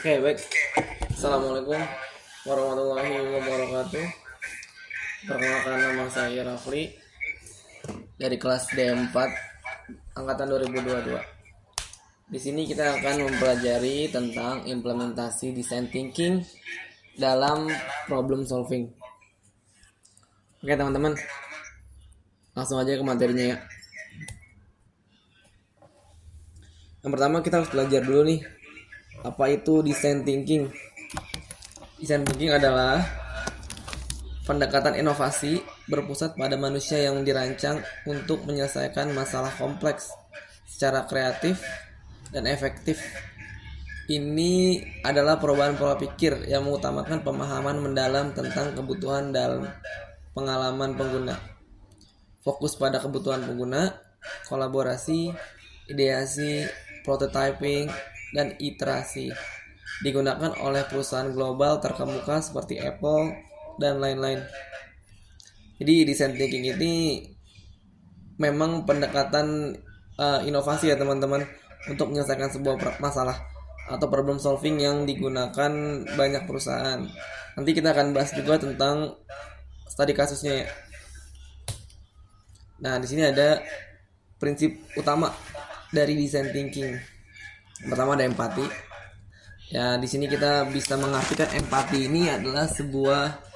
Oke, baik. Assalamualaikum warahmatullahi wabarakatuh. Perkenalkan, nama saya Rafli dari kelas D4 angkatan 2022. Di sini kita akan mempelajari tentang implementasi design thinking dalam problem solving. Oke, teman-teman. Langsung aja ke materinya ya. Yang pertama kita harus belajar dulu nih, apa itu design thinking. Design thinking adalah pendekatan inovasi berpusat pada manusia yang dirancang untuk menyelesaikan masalah kompleks secara kreatif dan efektif. Ini adalah perubahan pola pikir yang mengutamakan pemahaman mendalam tentang kebutuhan dalam pengalaman pengguna. Fokus pada kebutuhan pengguna, kolaborasi, ideasi, prototyping, dan iterasi. Digunakan oleh perusahaan global terkemuka seperti Apple dan lain-lain. Jadi design thinking ini memang pendekatan inovasi ya teman-teman, untuk menyelesaikan sebuah masalah atau problem solving yang digunakan banyak perusahaan. Nanti kita akan bahas juga tentang studi kasusnya ya. Nah, di sini ada prinsip utama dari design thinking. Pertama ada empati. Ya, di sini kita bisa mengartikan empati ini adalah sebuah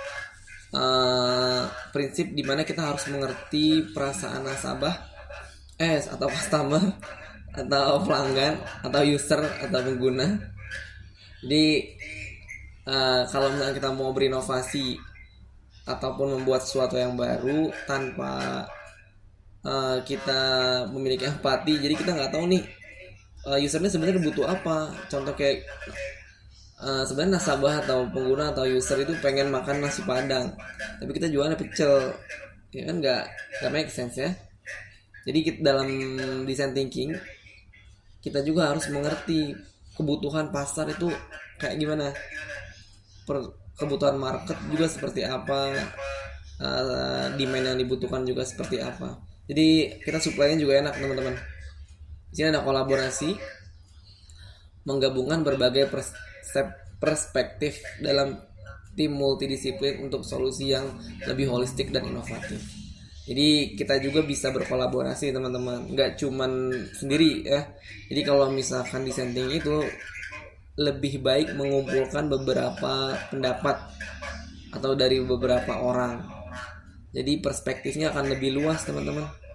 prinsip di mana kita harus mengerti perasaan nasabah, atau customer, atau pelanggan, atau user, atau pengguna. Jadi kalau misalnya kita mau berinovasi ataupun membuat sesuatu yang baru tanpa kita memiliki empati, jadi kita nggak tahu nih usernya sebenarnya butuh apa. Contoh kayak sebenarnya nasabah atau pengguna atau user itu pengen makan nasi padang, tapi kita jualnya pecel, ya kan nggak make sense ya. Jadi dalam design thinking kita juga harus mengerti kebutuhan pasar itu kayak gimana, kebutuhan market juga seperti apa, demand yang dibutuhkan juga seperti apa. Jadi kita supply-nya juga enak teman-teman. Di sini ada kolaborasi, menggabungkan berbagai perspektif dalam tim multidisiplin untuk solusi yang lebih holistik dan inovatif. Jadi kita juga bisa berkolaborasi teman-teman, nggak cuman sendiri ya. Jadi kalau misalkan design thinking itu lebih baik mengumpulkan beberapa pendapat atau dari beberapa orang. Jadi perspektifnya akan lebih luas teman-teman.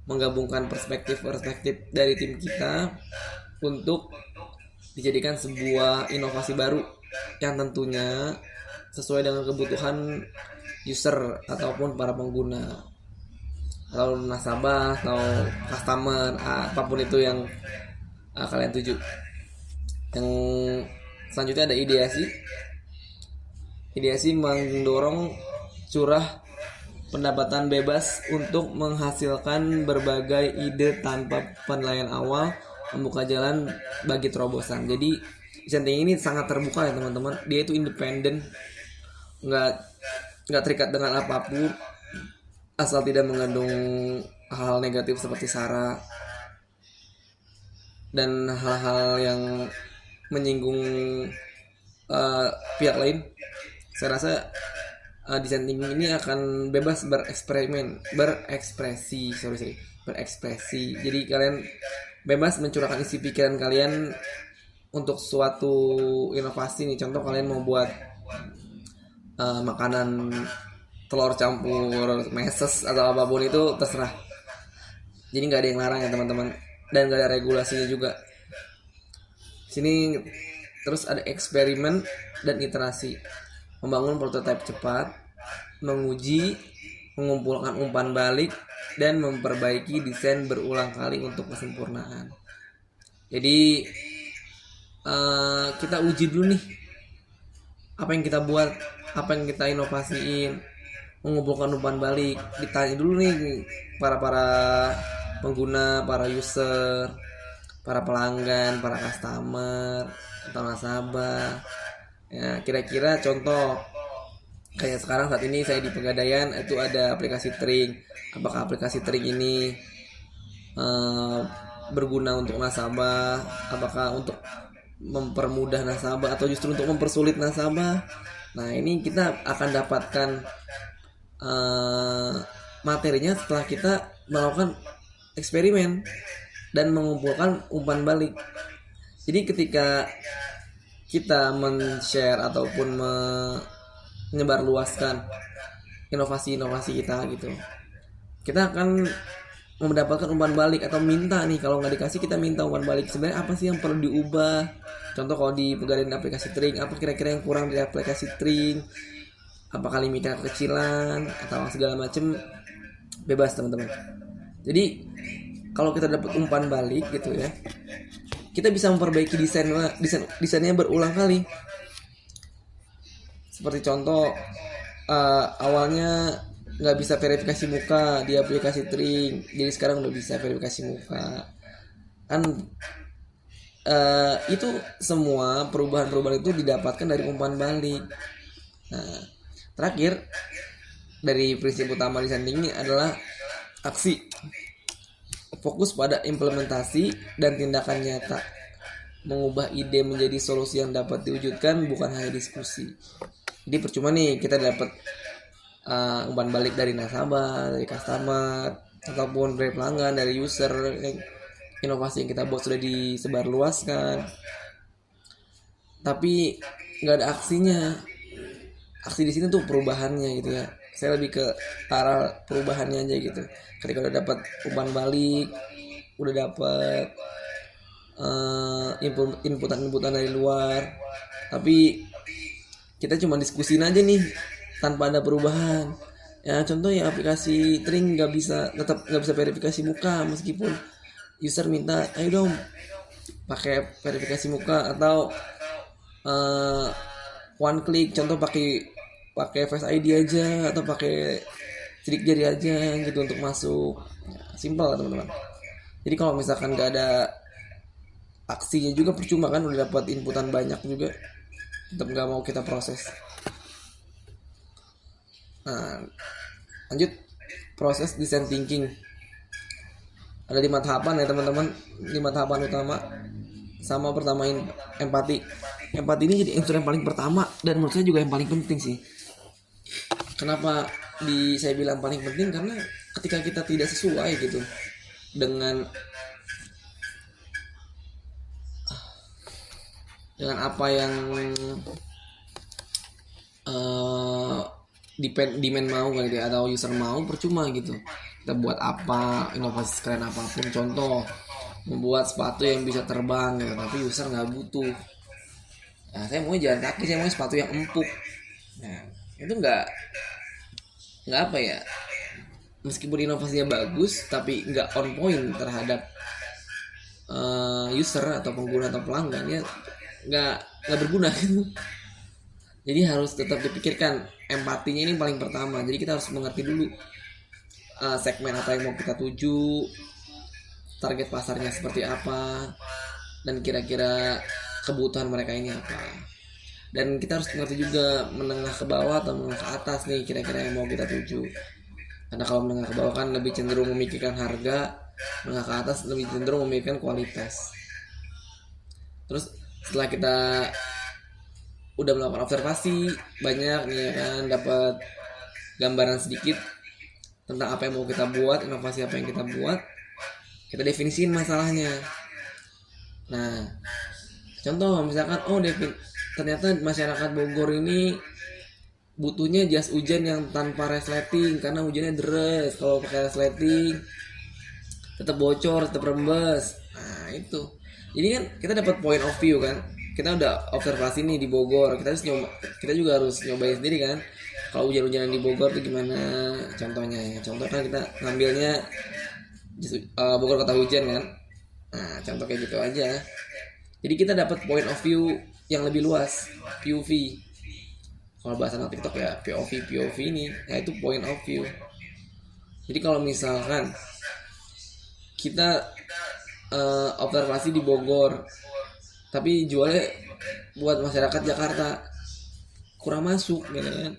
Menggabungkan perspektif dari tim kita untuk dijadikan sebuah inovasi baru yang tentunya sesuai dengan kebutuhan user ataupun para pengguna atau nasabah atau customer, apapun itu yang kalian tuju. Yang selanjutnya ada ideasi. Ideasi mendorong curah pendapatan bebas untuk menghasilkan berbagai ide tanpa penilaian awal, membuka jalan bagi terobosan. Jadi design thinking ini sangat terbuka ya teman-teman. Dia itu independen, nggak terikat dengan apapun, asal tidak mengandung hal negatif seperti sara dan hal-hal yang menyinggung pihak lain. Saya rasa design thinking ini akan bebas berekspresi. Jadi kalian bebas mencurahkan isi pikiran kalian untuk suatu inovasi nih. Contoh kalian mau buat makanan telur campur meses atau apapun itu terserah. Jadi nggak ada yang larang ya teman-teman, dan nggak ada regulasinya juga. Sini terus ada eksperimen dan iterasi, membangun prototipe cepat, menguji, mengumpulkan umpan balik, dan memperbaiki desain berulang kali untuk kesempurnaan. Jadi kita uji dulu nih apa yang kita buat, apa yang kita inovasiin, mengumpulkan umpan balik, ditanya dulu nih para pengguna, para user, para pelanggan, para customer atau nasabah. Ya, kira-kira contoh kayak sekarang saat ini saya di Pegadaian itu ada aplikasi Tring. Apakah aplikasi Tring ini berguna untuk nasabah? Apakah untuk mempermudah nasabah atau justru untuk mempersulit nasabah. Nah, ini kita akan dapatkan materinya setelah kita melakukan eksperimen dan mengumpulkan umpan balik. Jadi ketika kita men-share ataupun menyebarluaskan inovasi-inovasi kita gitu, kita akan mendapatkan umpan balik atau minta nih, kalau nggak dikasih kita minta umpan balik. Sebenarnya apa sih yang perlu diubah? Contoh kalau di Pegadaian aplikasi Tring, apa kira-kira yang kurang dari aplikasi Tring? Apakah limitnya kekecilan atau segala macam, bebas teman-teman. Jadi kalau kita dapat umpan balik gitu ya, kita bisa memperbaiki desainnya berulang kali. Seperti contoh awalnya nggak bisa verifikasi muka di aplikasi Tring, jadi sekarang udah bisa verifikasi muka kan. Itu semua perubahan-perubahan itu didapatkan dari umpan balik. Nah, terakhir dari prinsip utama desain thinking adalah aksi. Fokus pada implementasi dan tindakan nyata, mengubah ide menjadi solusi yang dapat diwujudkan, bukan hanya diskusi. Jadi percuma nih kita dapat umpan balik dari nasabah, dari customer, ataupun dari pelanggan, dari user. Inovasi yang kita buat sudah disebarluaskan, tapi nggak ada aksinya. Aksi di sini tuh perubahannya gitu ya. Saya lebih ke arah perubahannya aja gitu. Ketika udah dapat umpan balik, udah dapat inputan dari luar, tapi kita cuma diskusin aja nih tanpa ada perubahan. Ya contoh ya aplikasi Tring tetap nggak bisa verifikasi muka, meskipun user minta ayo dong pakai verifikasi muka atau one click, contoh pakai Face ID aja atau pakai sidik jari aja gitu untuk masuk. Ya, simpel teman-teman. Jadi kalau misalkan nggak ada aksinya juga percuma kan, udah dapat inputan banyak juga tetap nggak mau kita proses. Nah, lanjut proses design thinking. Ada 5 tahapan ya teman-teman, 5 tahapan utama. Sama pertama empati. Empati ini jadi unsur yang paling pertama dan menurut saya juga yang paling penting sih. Kenapa saya bilang paling penting? Karena ketika kita tidak sesuai gitu dengan apa yang demand mau gitu ya, atau user mau, percuma gitu. Kita buat apa, inovasi sekeren apapun, contoh membuat sepatu yang bisa terbang gitu, tapi user nggak butuh. Nah, saya mau jalan kaki, saya mau sepatu yang empuk. Nah, itu nggak apa ya, meskipun inovasinya bagus tapi nggak on point terhadap user atau pengguna atau pelanggan, ya nggak berguna gitu. Jadi harus tetap dipikirkan, empatinya ini paling pertama. Jadi kita harus mengerti dulu segmen apa yang mau kita tuju, target pasarnya seperti apa, dan kira-kira kebutuhan mereka ini apa. Dan kita harus mengerti juga menengah ke bawah atau menengah ke atas nih kira-kira yang mau kita tuju. Karena kalau menengah ke bawah kan lebih cenderung memikirkan harga, menengah ke atas lebih cenderung memikirkan kualitas. Terus setelah kita udah melakukan observasi banyak nih ya kan, dapat gambaran sedikit tentang apa yang mau kita buat, inovasi apa yang kita buat, kita definisiin masalahnya. Nah, contoh misalkan ternyata masyarakat Bogor ini butuhnya jas hujan yang tanpa resleting karena hujannya deras. Kalau pakai resleting tetap bocor, tetap rembes. Nah, itu. Jadi kan kita dapat point of view kan. Kita udah observasi nih di Bogor, kita juga harus nyobain sendiri kan. Kalau hujan-hujanan di Bogor tuh gimana contohnya ya. Contoh kan kita ngambilnya Bogor kota hujan kan. Nah, contoh kayak gitu aja. Jadi kita dapat point of view yang lebih luas, POV. Kalau bahasa anak TikTok ya POV ini, ya itu point of view. Jadi kalau misalkan kita observasi di Bogor, tapi jualnya buat masyarakat Jakarta, kurang masuk gitu kan.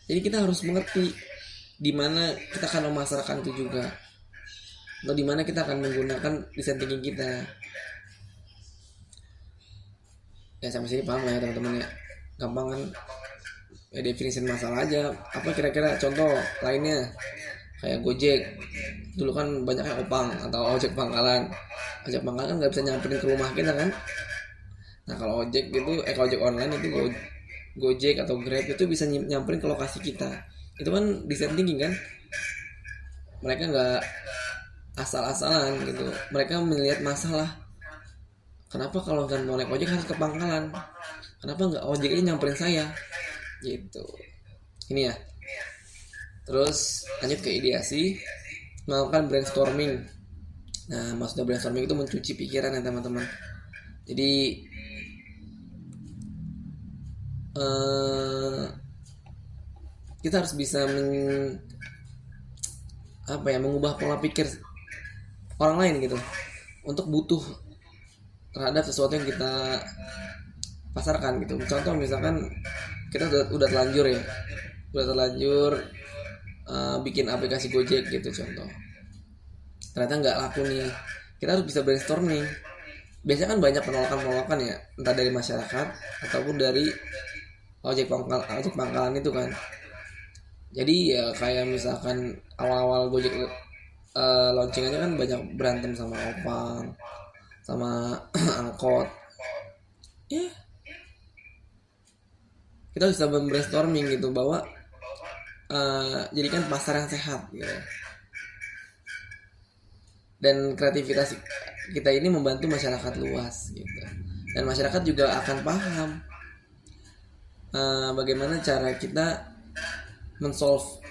Jadi kita harus mengerti di mana kita akan memasarkan itu juga, atau di mana kita akan menggunakan design thinking kita. Ya sampai sini paham lah ya teman-teman ya, gampang kan ya, definisi masalah aja. Apa kira-kira contoh lainnya? Kayak Gojek dulu kan banyaknya opang atau ojek pangkalan. Ojek pangkalan kan nggak bisa nyamperin ke rumah kita kan. Nah kalau ojek gitu kalau ojek online itu Gojek atau Grab itu bisa nyamperin ke lokasi kita. Itu kan design thinking kan. Mereka nggak asal-asalan gitu, mereka melihat masalah. Kenapa kalau kan mau naik ojek harus ke pangkalan, kenapa nggak ojek ini nyamperin saya gitu. Ini ya, terus lanjut ke ideasi, melakukan brainstorming. Nah maksudnya brainstorming itu mencuci pikiran ya teman-teman. Jadi kita harus bisa mengubah pola pikir orang lain gitu untuk butuh terhadap sesuatu yang kita pasarkan gitu. Contoh misalkan kita udah terlanjur bikin aplikasi Gojek gitu contoh, ternyata nggak laku nih, kita harus bisa brainstorming. Biasanya kan banyak penolakan ya, entah dari masyarakat ataupun dari ojek pangkalan itu kan. Jadi ya kayak misalkan awal-awal Gojek launching aja kan banyak berantem sama opang, sama angkot. Ya, kita bisa brainstorming gitu bahwa jadikan pasar yang sehat gitu. Dan kreativitas kita ini membantu masyarakat luas gitu. Dan masyarakat juga akan paham bagaimana cara kita mensolve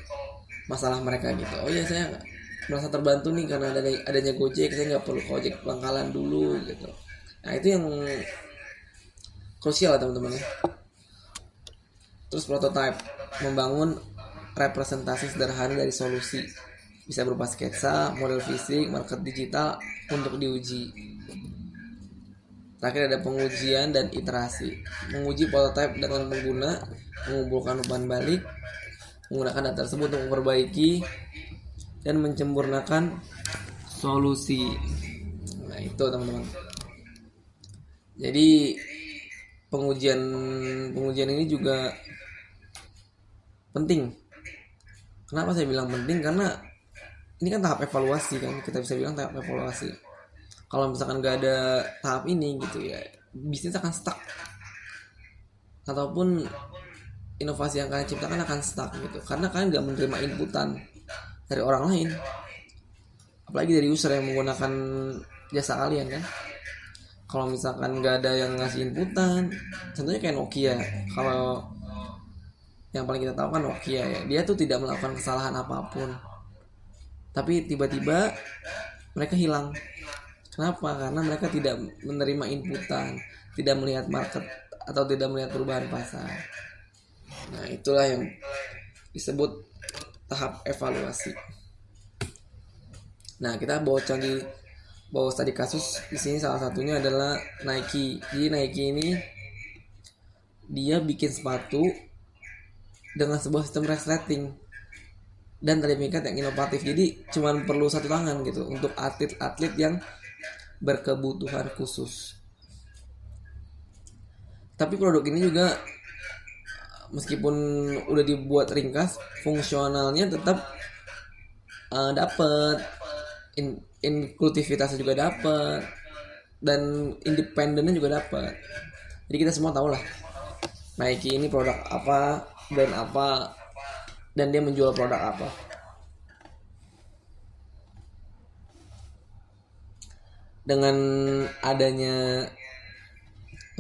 masalah mereka gitu. Oh ya saya merasa terbantu nih karena adanya Gojek, saya nggak perlu ke ojek pangkalan dulu gitu. Nah itu yang krusial teman-teman ya. Terus prototype, membangun representasi sederhana dari solusi, bisa berupa sketsa, model fisik, market digital untuk diuji. Terakhir ada pengujian dan iterasi, menguji prototype dengan mengumpulkan umpan balik, menggunakan data tersebut untuk memperbaiki dan menyempurnakan solusi. Nah itu teman-teman. Jadi pengujian ini juga penting. Kenapa saya bilang penting? Karena ini kan tahap evaluasi kan, kita bisa bilang tahap evaluasi. Kalau misalkan nggak ada tahap ini gitu ya, bisnis akan stuck, ataupun inovasi yang kalian ciptakan akan stuck gitu, karena kalian nggak menerima inputan dari orang lain, apalagi dari user yang menggunakan jasa kalian kan. Kalau misalkan nggak ada yang ngasih inputan, contohnya kayak Nokia. Kalau yang paling kita tahu kan Nokia ya, dia tuh tidak melakukan kesalahan apapun, tapi tiba-tiba mereka hilang. Kenapa? Karena mereka tidak menerima inputan, tidak melihat market atau tidak melihat perubahan pasar. Nah itulah yang disebut tahap evaluasi. Nah kita bawa tadi kasus di sini, salah satunya adalah Nike. Jadi Nike ini dia bikin sepatu dengan sebuah sistem resleting dan terimikat yang inovatif. Jadi cuma perlu satu tangan gitu untuk atlet-atlet yang berkebutuhan khusus. Tapi produk ini juga meskipun udah dibuat ringkas, fungsionalnya tetap dapat, inklusivitasnya juga dapat, dan independennya juga dapat. Jadi kita semua tahu lah Nike ini produk apa, brand apa, dan dia menjual produk apa. Dengan adanya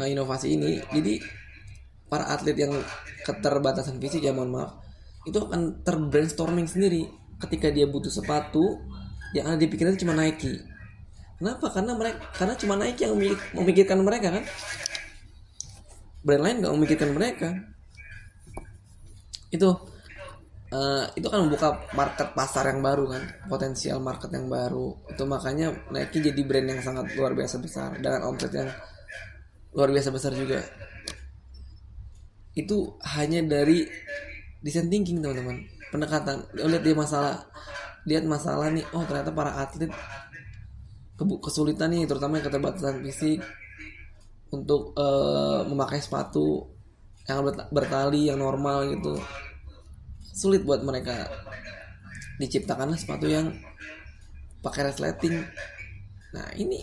inovasi ini, jadi para atlet yang keterbatasan fisik ya, mohon maaf, itu akan terbrainstorming sendiri ketika dia butuh sepatu yang ada di pikiran cuma Nike. Kenapa? Karena cuma Nike yang memikirkan mereka kan. Brand lain nggak memikirkan mereka. Itu kan membuka market pasar yang baru kan, potensial market yang baru. Itu makanya Nike jadi brand yang sangat luar biasa besar dengan omset yang luar biasa besar juga. Itu hanya dari design thinking teman-teman, pendekatan. Lihat masalah nih, oh ternyata para atlet kesulitan nih, terutama yang keterbatasan fisik, untuk memakai sepatu yang bertali yang normal gitu. Sulit buat mereka. Diciptakanlah sepatu yang pakai resleting. Nah, ini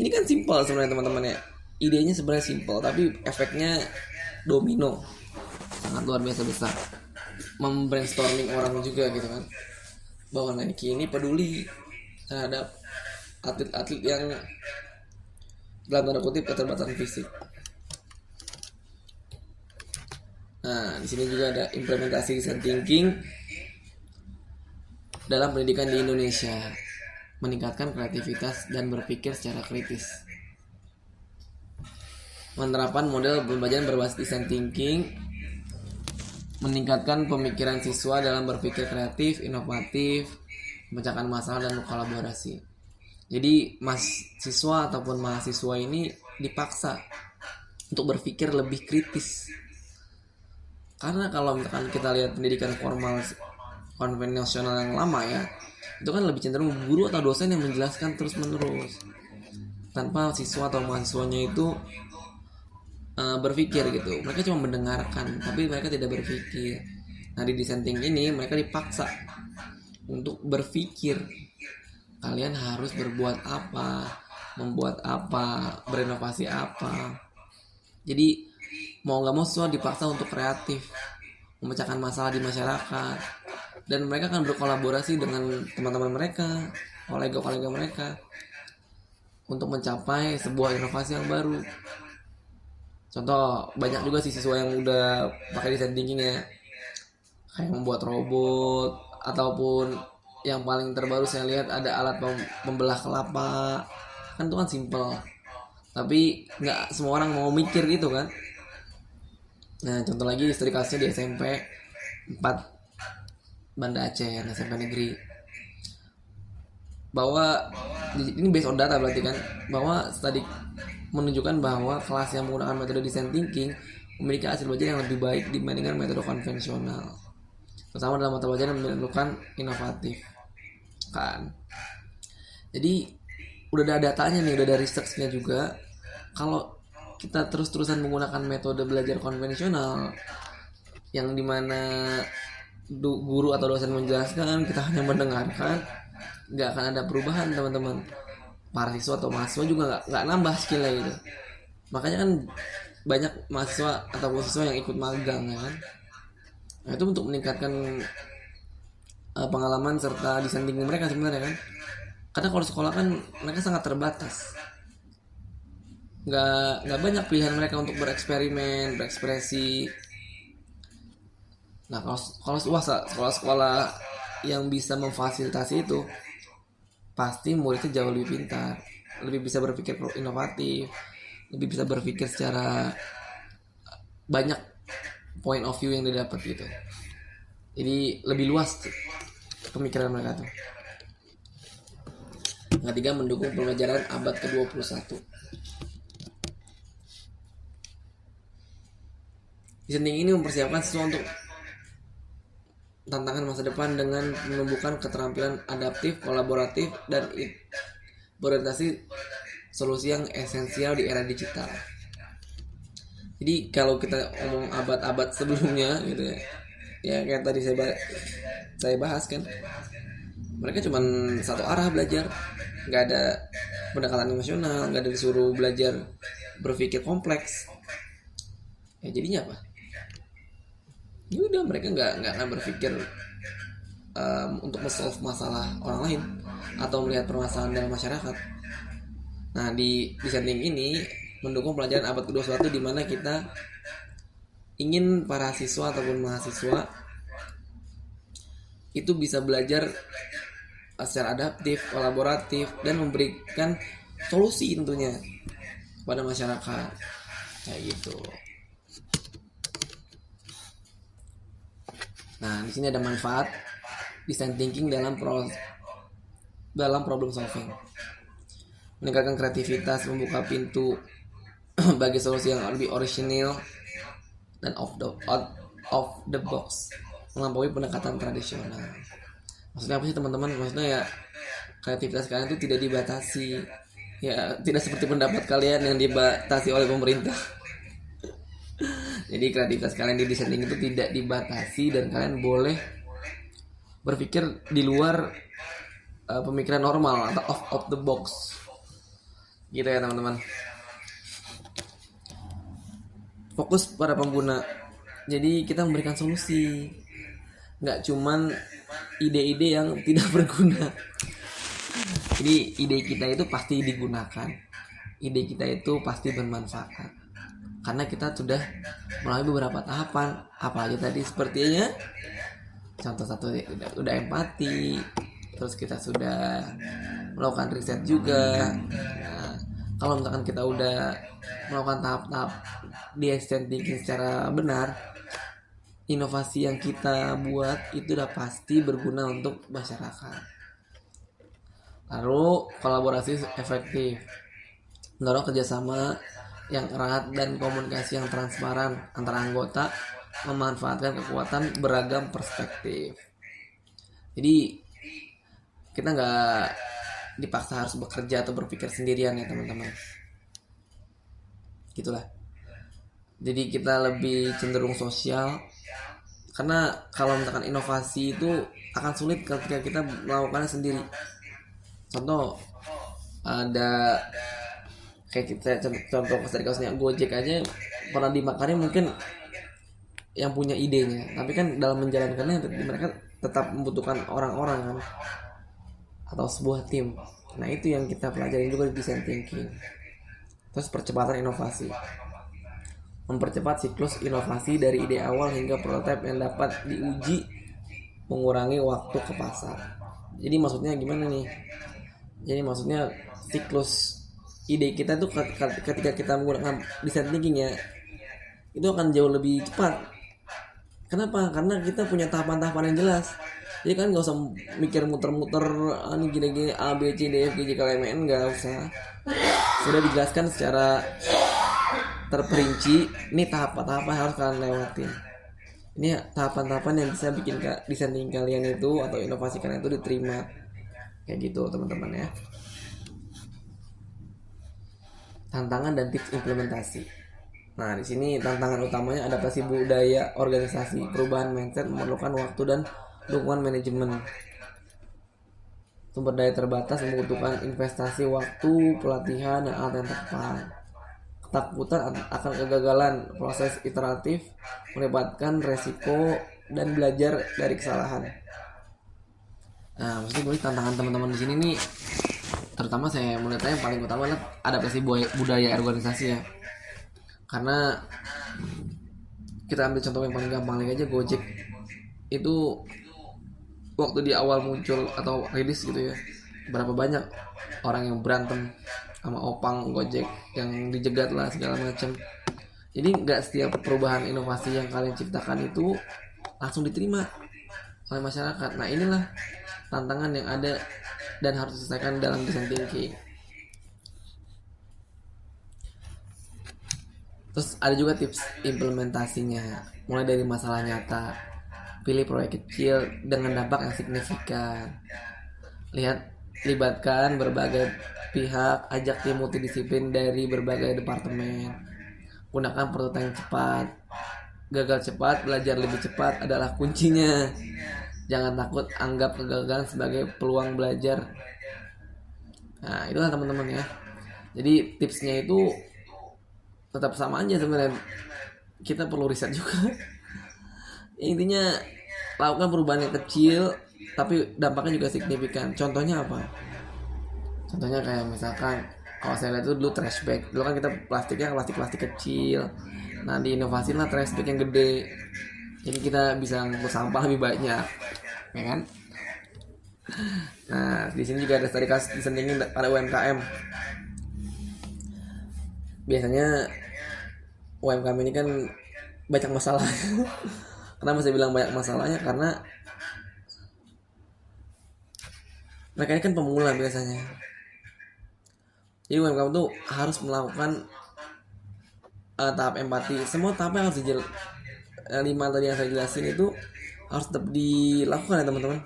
kan simpel sebenarnya teman-teman ya. Idenya sebenarnya simpel, tapi efeknya domino. Sangat luar biasa besar. Membrainstorming orang juga gitu kan. Bahwa Nike ini peduli terhadap atlet-atlet yang dalam tanda kutip keterbatasan fisik. Nah, di sini juga ada implementasi design thinking dalam pendidikan di Indonesia, meningkatkan kreativitas dan berpikir secara kritis. Penerapan model pembelajaran berbasis design thinking meningkatkan pemikiran siswa dalam berpikir kreatif, inovatif, memecahkan masalah dan berkolaborasi. Jadi siswa ataupun mahasiswa ini dipaksa untuk berpikir lebih kritis. Karena kalau misalkan kita lihat pendidikan formal konvensional yang lama ya, itu kan lebih cenderung guru atau dosen yang menjelaskan terus menerus tanpa siswa atau mahasiswanya itu berpikir gitu. Mereka cuma mendengarkan tapi mereka tidak berpikir. Nah, di design thinking ini mereka dipaksa untuk berpikir. Kalian harus berbuat apa, membuat apa, berinovasi apa. Jadi mau gak mau siswa dipaksa untuk kreatif, memecahkan masalah di masyarakat, dan mereka akan berkolaborasi dengan teman-teman mereka, kolega-kolega mereka, untuk mencapai sebuah inovasi yang baru. Contoh, banyak juga sih siswa yang udah pakai design thinking ya, kayak membuat robot, ataupun yang paling terbaru saya lihat ada alat membelah kelapa. Kan itu kan simple, tapi nggak semua orang mau mikir gitu kan. Nah, contoh lagi studi kasusnya di SMP 4 Banda Aceh, SMP negeri, bahwa ini based on data berarti kan, bahwa studi menunjukkan bahwa kelas yang menggunakan metode design thinking memiliki hasil belajar yang lebih baik dibandingkan metode konvensional, terutama dalam mata pelajaran yang memerlukan inovatif kan. Jadi udah ada datanya nih, udah ada researchnya juga. Kalau kita terus-terusan menggunakan metode belajar konvensional yang dimana guru atau dosen menjelaskan, kita hanya mendengarkan, nggak akan ada perubahan teman-teman. Para siswa atau mahasiswa juga nggak nambah skillnya gitu. Makanya kan banyak mahasiswa atau siswa yang ikut magang ya kan. Nah, itu untuk meningkatkan pengalaman serta desain thinking mereka sebenarnya kan. Karena kalau sekolah kan mereka sangat terbatas, nggak banyak pilihan mereka untuk bereksperimen, berekspresi. Nah, kalau sekolah-sekolah yang bisa memfasilitasi itu, pasti muridnya jauh lebih pintar, lebih bisa berpikir inovatif, lebih bisa berpikir secara banyak point of view yang didapat gitu. Jadi lebih luas pemikiran mereka tuh. Yang ketiga, mendukung pembelajaran abad ke-21. Design thinking ini mempersiapkan siswa untuk tantangan masa depan dengan menumbuhkan keterampilan adaptif, kolaboratif, dan berorientasi solusi yang esensial di era digital. Jadi kalau kita ngomong abad-abad sebelumnya gitu ya kayak tadi saya bahas kan, mereka cuma satu arah belajar, nggak ada pendekatan emosional, nggak ada disuruh belajar berpikir kompleks. Ya jadinya apa? Ya udah, mereka nggak akan berpikir untuk solve masalah orang lain atau melihat permasalahan dalam masyarakat. Nah, di design thinking ini mendukung pelajaran abad ke-21 di mana kita ingin para siswa ataupun mahasiswa itu bisa belajar secara adaptif, kolaboratif, dan memberikan solusi tentunya kepada masyarakat kayak gitu. Nah, di sini ada manfaat design thinking dalam problem solving. Meningkatkan kreativitas, membuka pintu bagi solusi yang lebih original dan out of the box, melampaui pendekatan tradisional. Maksudnya apa sih teman-teman? Maksudnya ya kreativitas kalian itu tidak dibatasi, ya tidak seperti pendapat kalian yang dibatasi oleh pemerintah. Jadi kreativitas kalian di desain thinking itu tidak dibatasi dan kalian boleh berpikir di luar pemikiran normal atau off of the box gitu ya teman-teman. Fokus pada pengguna, jadi kita memberikan solusi, nggak cuman ide-ide yang tidak berguna. Jadi ide kita itu pasti digunakan, ide kita itu pasti bermanfaat karena kita sudah melalui beberapa tahapan. Apa aja tadi? Sepertinya contoh satu udah empati, terus kita sudah melakukan riset juga. Nah, kalau misalkan kita udah melakukan tahap-tahap design thinking secara benar, inovasi yang kita buat itu udah pasti berguna untuk masyarakat. Lalu kolaborasi efektif, mendorong kerjasama yang erat dan komunikasi yang transparan antara anggota, memanfaatkan kekuatan beragam perspektif. Jadi kita nggak dipaksa harus bekerja atau berpikir sendirian ya teman-teman. Gitulah. Jadi kita lebih cenderung sosial, karena kalau misalkan inovasi itu akan sulit ketika kita melakukannya sendiri. Contoh ada kayak kita contoh dari kasusnya Gojek aja pernah dimakarin mungkin yang punya idenya, tapi kan dalam menjalankannya mereka tetap membutuhkan orang-orang kan atau sebuah tim. Nah itu yang kita pelajari juga di design thinking. Terus percepatan inovasi, mempercepat siklus inovasi dari ide awal hingga prototipe yang dapat diuji, mengurangi waktu ke pasar. Jadi maksudnya gimana nih? Jadi maksudnya siklus ide kita tuh ketika kita menggunakan design thinking ya, itu akan jauh lebih cepat. Kenapa? Karena kita punya tahapan-tahapan yang jelas. Jadi kan nggak usah mikir muter-muter ini gini-gini A B C D F G J K L M N, nggak usah. Sudah dijelaskan secara terperinci. Ini tahap-tahap yang harus kalian lewatin. Ini tahapan-tahapan yang bisa bikin desain thinking kalian itu atau inovasi kalian itu diterima. Kayak gitu teman-teman ya. Tantangan dan tips implementasi. Nah, di sini tantangan utamanya adaptasi budaya organisasi, perubahan mindset memerlukan waktu dan dukungan manajemen. Sumber daya terbatas membutuhkan investasi waktu, pelatihan, dan alat yang tepat. Ketakutan akan kegagalan, proses iteratif melibatkan resiko dan belajar dari kesalahan. Nah, maksudnya gue tantangan teman-teman di sini nih, terutama saya melihatnya yang paling utama adalah adaptasi budaya organisasi ya. Karena kita ambil contoh yang paling gampang lagi aja, Gojek itu waktu di awal muncul atau rilis gitu ya, berapa banyak orang yang berantem sama opang Gojek yang dijegat lah segala macam. Jadi nggak setiap perubahan inovasi yang kalian ciptakan itu langsung diterima oleh masyarakat. Nah inilah tantangan yang ada dan harus diselesaikan dalam design thinking. Terus ada juga tips implementasinya, mulai dari masalah nyata, pilih proyek kecil dengan dampak yang signifikan, libatkan berbagai pihak, ajak tim multidisiplin dari berbagai departemen, gunakan prototipe yang cepat, gagal cepat, belajar lebih cepat adalah kuncinya. Jangan takut, anggap kegagalan sebagai peluang belajar. Nah itulah teman-teman ya. Jadi tipsnya itu tetap sama aja sebenarnya, kita perlu riset juga. Intinya lakukan perubahan yang kecil tapi dampaknya juga signifikan. Contohnya apa? Contohnya kayak misalkan kalau saya lihat itu dulu trash bag, dulu kan kita plastiknya plastik kecil. Nah di inovasi lah trash bag yang gede, jadi kita bisa ngangkut sampah lebih banyak, ya kan? Nah di sini juga ada studi kasus disendingin pada UMKM. Biasanya UMKM ini kan banyak masalah. Kenapa saya bilang banyak masalahnya? Karena mereka ini kan pemula biasanya. Jadi UMKM tuh harus melakukan tahap empati. Semua tahapnya harus 5 tadi yang saya jelasin itu harus tetap dilakukan ya teman-teman.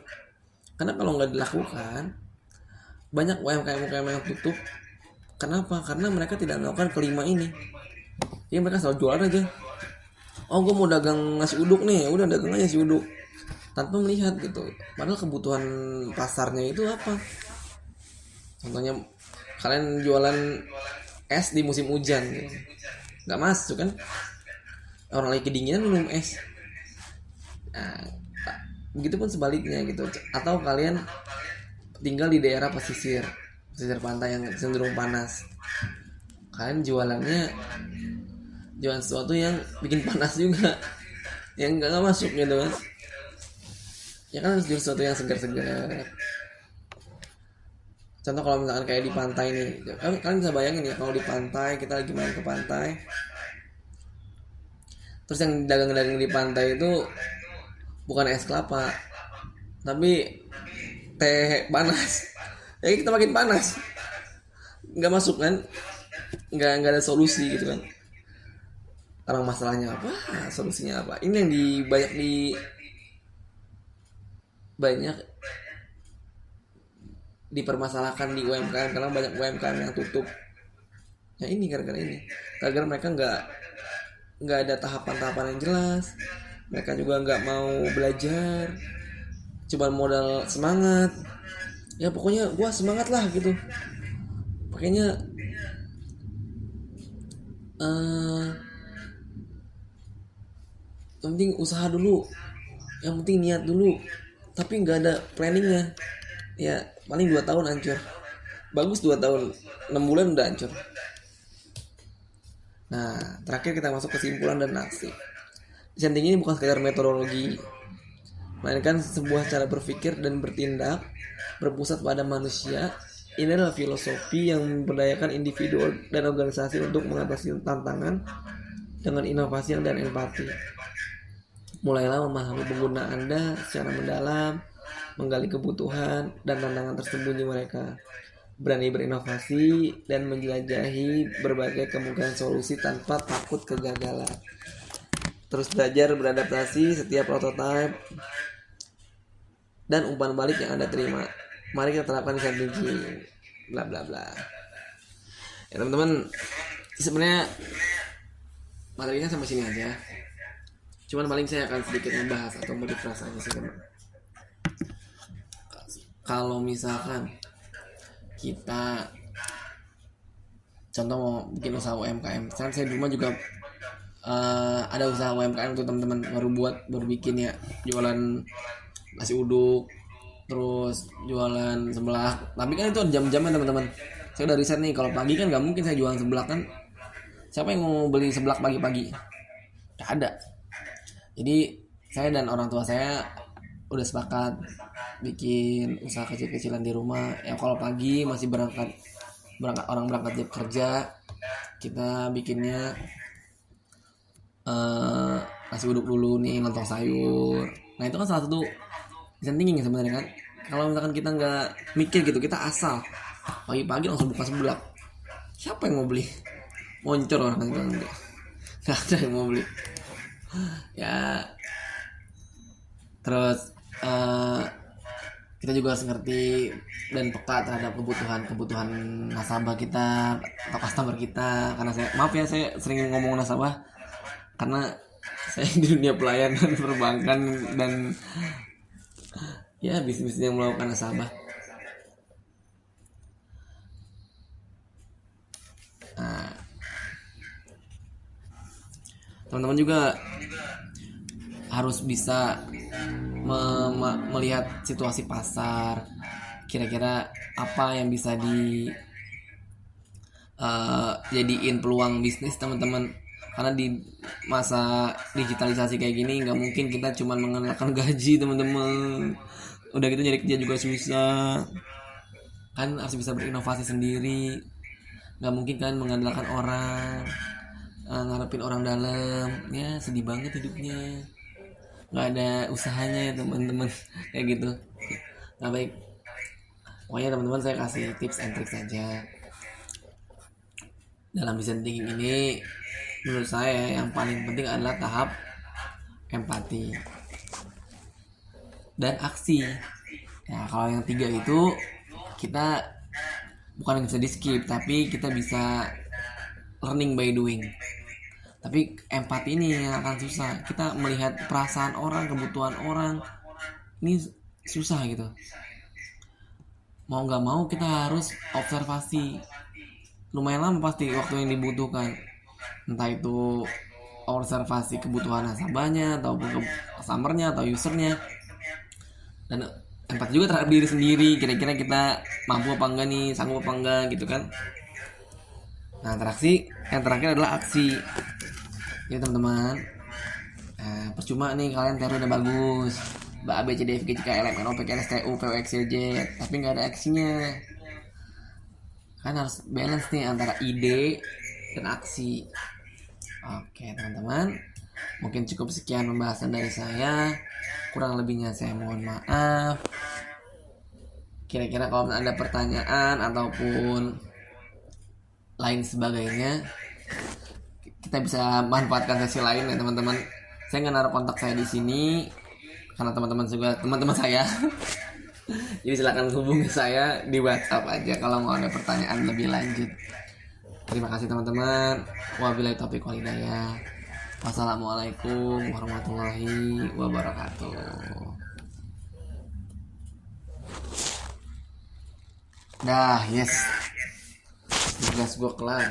Karena kalau nggak dilakukan, banyak UMKM yang tutup. Kenapa? Karena mereka tidak melakukan kelima ini. Jadi mereka selalu jualan aja. oh gue mau dagang nasi uduk nih, udah dagang aja nasi uduk tanpa melihat gitu, padahal kebutuhan pasarnya itu apa. Contohnya kalian jualan es di musim hujan gitu, nggak masuk kan, orang lagi kedinginan minum es. Nah, begitupun sebaliknya gitu. Atau kalian tinggal di daerah pesisir pantai yang cenderung panas, kalian jualan sesuatu yang bikin panas juga, yang nggak masuk gitu kan. Ya kan harus jual sesuatu yang segar-segar. Contoh kalau misalkan kayak di pantai nih, kalian bisa bayangin ya, kalau di pantai kita lagi main ke pantai, terus yang dagang-dagang di pantai itu bukan es kelapa, tapi teh panas. Ya kita makin panas, nggak masuk kan, nggak ada solusi gitu kan. Orang masalahnya apa, solusinya apa, ini yang banyak dipermasalahkan di UMKM, karena banyak UMKM yang tutup. Ya ini gara-gara mereka nggak ada tahapan-tahapan yang jelas. Mereka juga nggak mau belajar, cuma modal semangat. Ya pokoknya gua semangat lah gitu, pakainya yang penting usaha dulu, yang penting niat dulu, tapi nggak ada planningnya. Ya paling 2 tahun hancur, bagus 2 tahun, 6 bulan udah hancur. Nah terakhir kita masuk kesimpulan dan aksi. Desain thinking ini bukan sekedar metodologi, melainkan sebuah cara berpikir dan bertindak berpusat pada manusia. Ini adalah filosofi yang memberdayakan individu dan organisasi untuk mengatasi tantangan dengan inovasi dan empati. Mulailah memahami pengguna Anda secara mendalam, menggali kebutuhan dan tantangan tersembunyi mereka. Berani berinovasi dan menjelajahi berbagai kemungkinan solusi tanpa takut kegagalan. Terus belajar beradaptasi setiap prototipe dan umpan balik yang Anda terima. Mari kita terapkan design thinking, bla bla bla. Ya teman-teman, sebenarnya materinya sampai sini aja. Cuman paling saya akan sedikit membahas atau merefresh aja sih teman. Kalau misalkan kita contoh mau bikin usaha UMKM, sekarang saya di rumah juga ada usaha UMKM tuh teman-teman, baru bikin ya, jualan nasi uduk, terus jualan seblak. Tapi kan itu jam-jamnya teman-teman. Saya udah riset nih, kalau pagi kan nggak mungkin saya jualan seblak kan. Siapa yang mau beli seblak pagi-pagi? Nggak ada. Jadi saya dan orang tua saya udah sepakat bikin usaha kecil-kecilan di rumah. Ya kalau pagi masih berangkat orang berangkat jam kerja, kita bikinnya nasi uduk dulu nih, lontong sayur. Nah itu kan salah satu desain thinking sebenarnya kan. Kalau misalkan kita nggak mikir gitu, kita asal pagi-pagi langsung buka seblak, siapa yang mau beli? Moncor orang kan, nggak ada yang mau beli ya. Terus kita juga harus ngerti dan peka terhadap kebutuhan nasabah kita atau customer kita. Karena saya sering ngomong nasabah karena saya di dunia pelayanan perbankan dan ya bisnis yang melakukan nasabah. Nah, teman-teman juga harus bisa melihat situasi pasar, kira-kira apa yang bisa jadiin peluang bisnis teman-teman. Karena di masa digitalisasi kayak gini nggak mungkin kita cuma mengandalkan gaji teman-teman. Udah gitu nyari kerja juga susah kan, harus bisa berinovasi sendiri. Nggak mungkin kan mengandalkan orang, ngarepin orang dalam. Ya sedih banget hidupnya, nggak ada usahanya ya teman-teman kayak gitu. Nah baik, pokoknya teman-teman saya kasih tips and tricks saja dalam design thinking ini. Menurut saya yang paling penting adalah tahap empati dan aksi. Ya kalau yang 3 itu kita bukan bisa di skip, tapi kita bisa learning by doing. Tapi empati ini yang akan susah. Kita melihat perasaan orang, kebutuhan orang, ini susah gitu. Mau nggak mau kita harus observasi. Lumayan lama pasti waktu yang dibutuhkan. Entah itu observasi kebutuhan nasabahnya, ataupun customernya atau usernya. Dan empati juga terhadap diri sendiri. Kira-kira kita mampu apa enggak nih, sanggup apa enggak gitu kan. Nah, interaksi yang terakhir adalah aksi. Jadi teman-teman, percuma nih kalian teori udah bagus, A B C D F G C K L M N O P Q R S T U V W X Y Z, tapi nggak ada aksinya. Kan harus balance nih antara ide dan aksi. Oke teman-teman, mungkin cukup sekian pembahasan dari saya. Kurang lebihnya saya mohon maaf. Kira-kira kalau ada pertanyaan ataupun lain sebagainya, kita bisa manfaatkan sesi lain ya teman-teman. Saya nggak naruh kontak saya di sini karena teman-teman juga teman-teman saya. Jadi silakan hubungi saya di WhatsApp aja kalau mau ada pertanyaan lebih lanjut. Terima kasih teman-teman. Wabillahi taufiq wal hidayah. Wassalamualaikum warahmatullahi wabarakatuh. Dah, yes. Tugas gue kelar.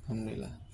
Alhamdulillah.